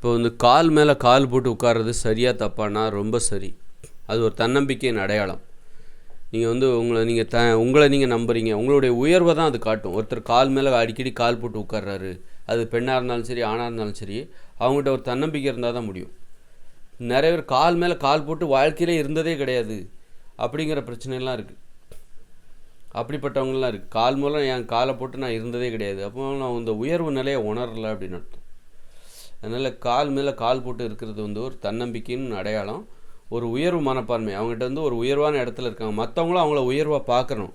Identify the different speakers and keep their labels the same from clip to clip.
Speaker 1: இப்போ வந்து கால் மேலே கால் போட்டு உட்கார்றது சரியாக தப்பானா ரொம்ப சரி. அது ஒரு தன்னம்பிக்கையின் அடையாளம். நீங்கள் வந்து உங்களை நீங்கள் நம்புறீங்க, உங்களுடைய உயர்வை தான் அது காட்டும். ஒருத்தர் கால் மேலே அடிக்கடி கால் போட்டு உட்கார்றாரு, அது பெண்ணாக இருந்தாலும் சரி ஆணாக இருந்தாலும் சரி, அவங்ககிட்ட ஒரு தன்னம்பிக்கை இருந்தால் தான் முடியும். நிறைய பேர் கால் மேலே கால் போட்டு வாழ்க்கையிலே இருந்ததே கிடையாது அப்படிங்கிற பிரச்சனைலாம் இருக்குது. அப்படிப்பட்டவங்களாம் இருக்குது. கால் மூலம் என் காலை போட்டு நான் இருந்ததே கிடையாது, அப்போ நான் இந்த உயர்வு நிலையை உணரலை அப்படின்னு அர்த்தம். அதனால் கால் மேலே கால் போட்டு இருக்கிறது வந்து ஒரு தன்னம்பிக்கைன்னு அடையாளம், ஒரு உயர்வு மனப்பான்மை. அவங்ககிட்ட வந்து ஒரு உயர்வான இடத்துல இருக்காங்க, மற்றவங்களும் அவங்கள உயர்வாக பார்க்கணும்.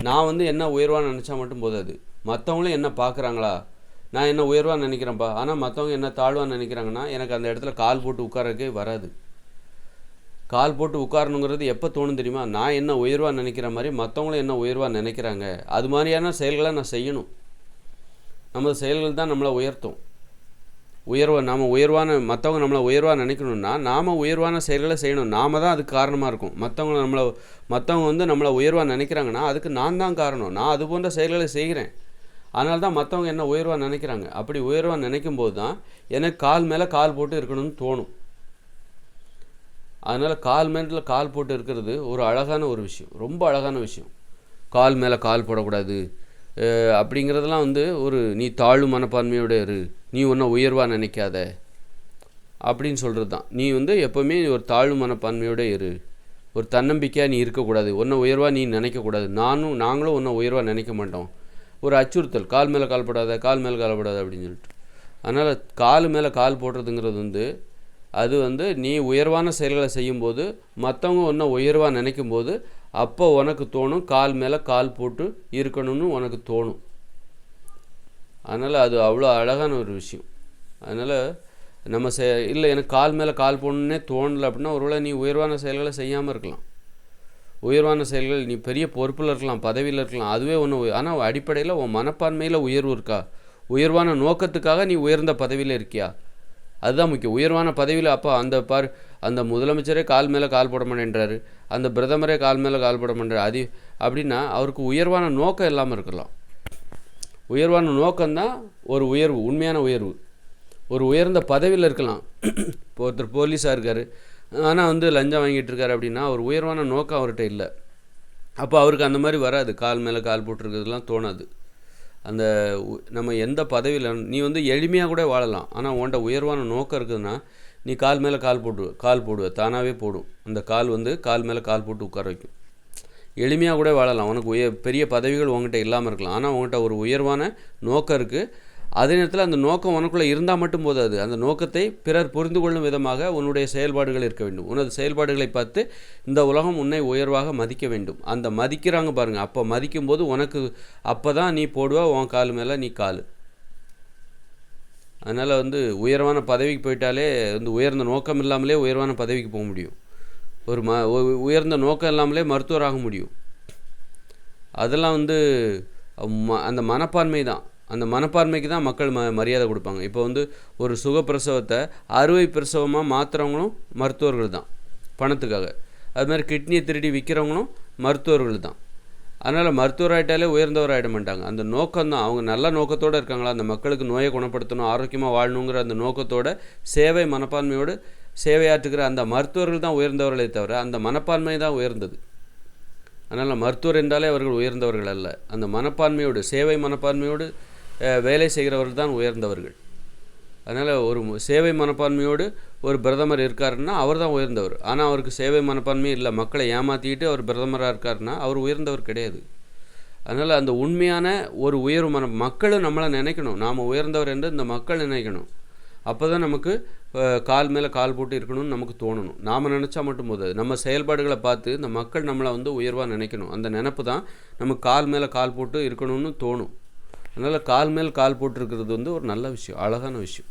Speaker 1: நான் வந்து என்ன உயர்வாக நினச்சா மட்டும் போதாது, மற்றவங்களும் என்ன பார்க்குறாங்களா, நான் என்ன உயர்வாக நினைக்கிறேன்ப்பா, ஆனால் மற்றவங்க என்ன தாழ்வாக நினைக்கிறாங்கன்னா எனக்கு அந்த இடத்துல கால் போட்டு உட்காரக்கே வராது. கால் போட்டு உட்காரணுங்கிறது எப்போ தோணும் தெரியுமா, நான் என்ன உயர்வாக நினைக்கிற மாதிரி மற்றவங்களும் என்ன உயர்வாக நினைக்கிறாங்க, அது மாதிரியான செயல்களை நான் செய்யணும். நமது செயல்கள் தான் நம்மளை உயர்த்தும். நாம் உயர்வான மற்றவங்க நம்மளை உயர்வாக நினைக்கணும்னா நாம் உயர்வான செயல்களை செய்யணும். நாம் தான் அதுக்கு காரணமாக இருக்கும். மற்றவங்க வந்து நம்மளை உயர்வாக நினைக்கிறாங்கன்னா அதுக்கு நான் தான் காரணம். நான் அது போன்ற செயல்களை செய்கிறேன், அதனால தான் மற்றவங்க என்ன உயர்வாக நினைக்கிறாங்க. அப்படி உயர்வாக நினைக்கும் போது தான் எனக்கு கால் மேலே கால் போட்டு இருக்கணும்னு தோணும். அதனால் கால் மேலே கால் போட்டு இருக்கிறது ஒரு அழகான ஒரு விஷயம், ரொம்ப அழகான விஷயம். கால் மேலே கால் போடக்கூடாது அப்படிங்கிறதெல்லாம் வந்து ஒரு நீ தாழ்வு மனப்பான்மையோடு இரு, நீ ஒன்றை உயர்வாக நினைக்காத அப்படின்னு சொல்கிறது தான். நீ வந்து எப்போவுமே ஒரு தாழ்வு மனப்பான்மையோடு இரு, ஒரு தன்னம்பிக்கையாக நீ இருக்கக்கூடாது, ஒன்றை உயர்வாக நீ நினைக்கக்கூடாது, நாங்களும் ஒன்றை உயர்வாக நினைக்க மாட்டோம். ஒரு அச்சுறுத்தல், கால் மேலே கால் போடாத, கால் மேலே கால் போடாத அப்படின்னு சொல்லிட்டு. அதனால் கால் மேலே கால் போடுறதுங்கிறது வந்து அது வந்து நீ உயர்வான செயல்களை செய்யும்போது மற்றவங்க ஒன்றை உயர்வாக நினைக்கும்போது அப்போ உனக்கு தோணும் கால் மேலே கால் போட்டு இருக்கணும்னு உனக்கு தோணும். அதனால் அது அவ்வளோ அழகான ஒரு விஷயம். அதனால் நம்ம இல்லை எனக்கு கால் மேலே கால் போடணுன்னே தோணலை அப்படின்னா ஒருவேளை நீ உயர்வான செயல்களை செய்யாமல் இருக்கலாம். உயர்வான செயல்கள், நீ பெரிய பொறுப்பில் இருக்கலாம், பதவியில் இருக்கலாம், அதுவே ஒன்று. ஆனால் அடிப்படையில் உன் மனப்பான்மையில் உயர்வு இருக்கா, உயர்வான நோக்கத்துக்காக நீ உயர்ந்த பதவியில் இருக்கியா, அதுதான் முக்கியம். உயர்வான பதவியில் அப்போ அந்த முதலமைச்சரே கால் மேலே கால் போட மாட்டேன்றாரு, அந்த பிரதமரே கால் மேலே கால் போட மாட்டேறாரு, அப்படின்னா அவருக்கு உயர்வான நோக்கம் இல்லாமல் இருக்கலாம். உயர்வான நோக்கம்தான் ஒரு உயர்வு, உண்மையான உயர்வு. ஒரு உயர்ந்த பதவியில் இருக்கலாம். இப்போ ஒருத்தர் போலீஸாக இருக்கார், ஆனால் வந்து லஞ்சம் வாங்கிட்டு இருக்காரு அப்படின்னா அவர் உயர்வான நோக்கம் அவர்கிட்ட இல்லை. அப்போ அவருக்கு அந்த மாதிரி வராது, கால் மேலே கால் போட்டுருக்கிறதுலாம் தோணாது. அந்த நம்ம எந்த பதவியில் நீ வந்து எளிமையாக கூட வாழலாம், ஆனால் உன்கிட்ட உயர்வான நோக்கம் இருக்குதுன்னா நீ கால் மேலே கால் போடுவ, தானாகவே போடும். அந்த கால் வந்து கால் மேலே கால் போட்டு உட்கார வைக்கும். எளிமையாக கூட வாழலாம், உனக்கு பெரிய பதவிகள் உங்ககிட்ட இல்லாமல் இருக்கலாம், ஆனால் உங்கள்கிட்ட ஒரு உயர்வான நோக்கம் இருக்குது. அதே நேரத்தில் அந்த நோக்கம் உனக்குள்ளே இருந்தால் மட்டும் போதாது, அந்த நோக்கத்தை பிறர் புரிந்து கொள்ளும் விதமாக உன்னுடைய செயல்பாடுகள் இருக்க வேண்டும். உனது செயல்பாடுகளை பார்த்து இந்த உலகம் உன்னை உயர்வாக மதிக்க வேண்டும். அந்த மதிக்கிறாங்க பாருங்கள், அப்போ மதிக்கும்போது உனக்கு அப்போ தான் நீ போடுவ உன் கால் மேலே நீ கால். அதனால் வந்து உயர்வான பதவிக்கு போயிட்டாலே வந்து உயர்ந்த நோக்கம் இல்லாமலே உயர்வான பதவிக்கு போக முடியும். உயர்ந்த நோக்கம் இல்லாமலே மருத்துவராக முடியும். அதெல்லாம் வந்து அந்த மனப்பான்மை தான். அந்த மனப்பான்மைக்கு தான் மக்கள் மரியாதை கொடுப்பாங்க. இப்போ வந்து ஒரு சுகப்பிரசவத்தை அறுவை பிரசவமாக மாற்றுறவங்களும் மருத்துவர்கள் தான், பணத்துக்காக. அதுமாதிரி கிட்னியை திருடி விற்கிறவங்களும் மருத்துவர்கள் தான். அதனால் மருத்துவராகிட்டாலே உயர்ந்தவராகிட மாட்டாங்க. அந்த நோக்கம்தான், அவங்க நல்ல நோக்கத்தோடு இருக்காங்களா, அந்த மக்களுக்கு நோயை குணப்படுத்தணும், ஆரோக்கியமாக வாழணுங்கிற அந்த நோக்கத்தோட சேவை மனப்பான்மையோடு சேவையாற்றுக்கிற அந்த மருத்துவர்கள் தான் உயர்ந்தவர்களே தவிர அந்த மனப்பான்மை தான் உயர்ந்தது. அதனால் மருத்துவர் என்றாலே அவர்கள் உயர்ந்தவர்கள் அல்ல, அந்த மனப்பான்மையோடு சேவை மனப்பான்மையோடு வேலை செய்கிறவர்கள் தான் உயர்ந்தவர்கள். அதனால் ஒரு சேவை மனப்பான்மையோடு ஒரு பிரதமர் இருக்காருன்னா அவர் தான் உயர்ந்தவர். ஆனால் அவருக்கு சேவை மனப்பான்மை இல்லை, மக்களை ஏமாற்றிட்டு அவர் பிரதமராக இருக்காருன்னா அவர் உயர்ந்தவர் கிடையாது. அதனால் அந்த உண்மையான ஒரு உயர்வு மக்களும் நம்மளை நினைக்கணும், நாம் உயர்ந்தவர் என்று இந்த மக்கள் நினைக்கணும். அப்போ தான் நமக்கு கால் மேலே கால் போட்டு இருக்கணும்னு நமக்கு தோணணும். நாம் நினச்சா மட்டும் போதாது, நம்ம செயல்பாடுகளை பார்த்து இந்த மக்கள் நம்மளை வந்து உயர்வாக நினைக்கணும். அந்த நினப்பு தான் நமக்கு கால் மேலே கால் போட்டு இருக்கணும்னு தோணும். அதனால் கால் மேல் கால் போட்டிருக்கிறது வந்து ஒரு நல்ல விஷயம், அழகான விஷயம்.